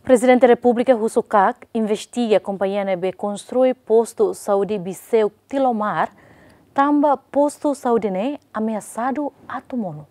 Presidente da República Russo Kak investiga a companhia NB construir posto saúde Biseu Tilomar, também posto saúde ne ameaçado atumono.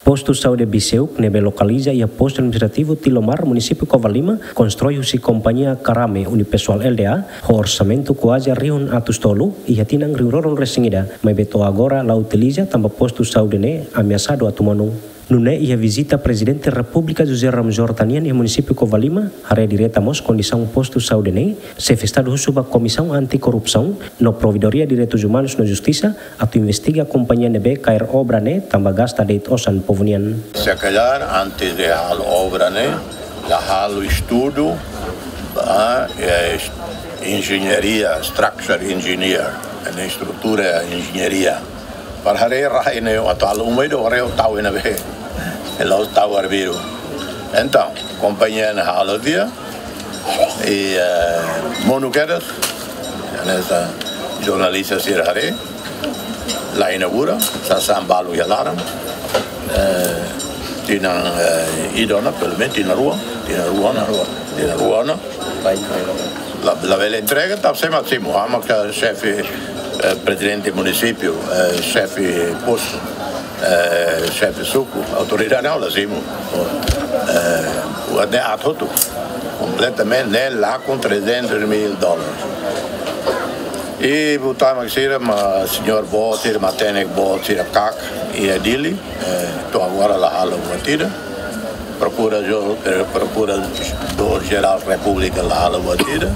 Posto saúde Biseu, que nebe localiza e posto administrativo Tilomar, município Covalima, constrói-se companhia Karame Unipessoal LDA, o orçamento quase riun atus tolu e hatinang riuroron resingida, mas beto agora la utiliza também posto saúde ne ameaçado atumono. Nune ia visita Presidente da República José Ramos Jordanian e município Covalima, hari diretamos condição posto saúde ne, se festado suba comissão anticorrupção, no providoria direitos humanos na justiça, atu investiga a companhia NB cair obra ne, também gasta deit osan povunian. Se calhar, antes de a obra ne, la o estudo, engenharia, structure engineer, a estrutura engenharia. Para hari rai ne atau umai do hari tahu ina be, elau tahu arbiru. Então, companhia na halo dia e monuquedas, nessa jornalista sir hari, lá inaugura, sasambalu yalaram, tinang idona pelo menos tina rua na, la bela entrega tá sempre assim, amaca chefe presidente do município, chefe posto, chefe suco, autoridade não, lazimo, o ato completamente né lá com $300 mil. E botamos aqui o senhor Botir, Matenek Botir, Kak e Adili, tô agora lá a batida, procurador geral da República lá a batida,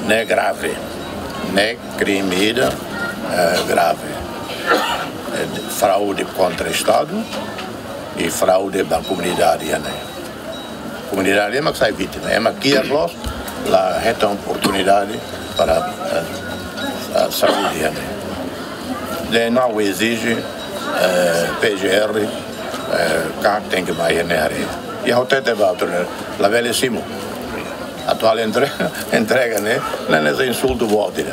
né grave. Né, crime grave, fraude contra o Estado e fraude da comunidade. A comunidade é uma que sai vítima, é uma que lá é uma oportunidade para a saúde. De não exige PGR, que tem que vai na área. E a outra é a velha Simo. Atual entrega, né? Não é insulto volta.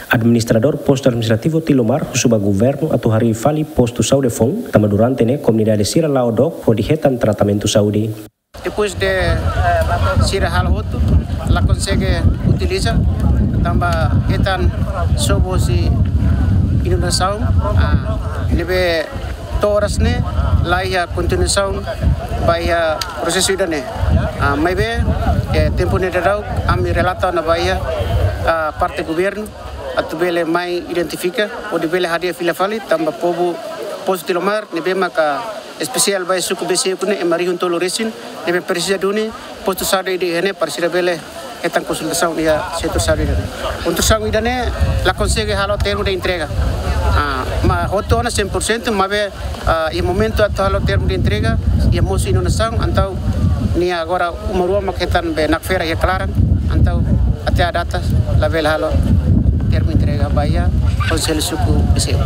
Administrador posto administrativo Tilomar, suba governo atu hari fali posto saúde fong, também durante né comunidade sira laodok o dihetan tratamento saúde. Depois de sira halhoto, ela consegue utilizar também hetan sobo si inundação, lebe toras né, lá ia continuação vai processo ida né. Mas tempo nedadau kami relata na bahia parte governo atu bele mai identifica o de bele hadia fila fali tamba povo posto Tilomar nebe maka especial vai suku besi kune emari untuk loresin nebe precisa duni posto saúde de hene parsira bele etan consultação dia setor saúde untuk saúde ne la consegue halo termo de entrega ma hotona 100% mabe e momento atu halo termo de entrega e moço inonação antau ni agora uma rua maquetan be nak feira ya claran antau até a data la vel halo termo entrega bahia conselho suku Biseu.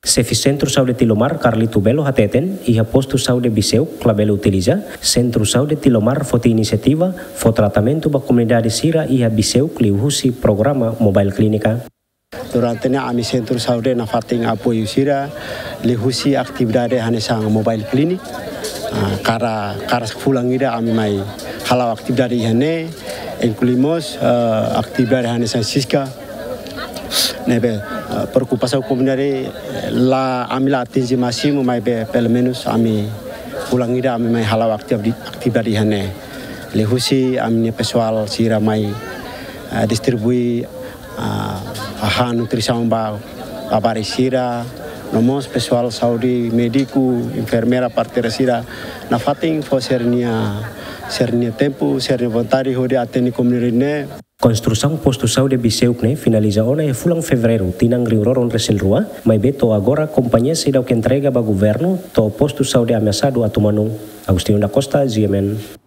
Chefe Centro Saúde Tilomar Carlito Belo hateten e posto saúde Biseu clabelo utiliza Centro Saúde Tilomar foti iniciativa fo tratamento ba comunidade sira e a Biseu kliuhusi programa mobile clínica. Durante a mi Centro Saúde na fating apoio sira lihusi atividade hanesang mobile clinic. Cara pulang ida kami mai halau atividade hane incluímos atividade hane Francisca nebe preocupação comunidade lá ami lá atingi máximo mai pelo menos ami pulang ida ami mai halau atividade hane lehusi ami pessoal sira mai distribui nutrição ba sira nomos pessoal saúde médico enfermeira parteira sira na fating fo sernia tempo sernia vontade de atender comunidade ne. Construção posto saúde Biseu ne finaliza ona e fulang fevereiro tinang riuroron resin rua, mas beto agora companhia se dá o que entrega ba governo to posto saúde ameaçado atumano. Agostinho da Costa, GMN.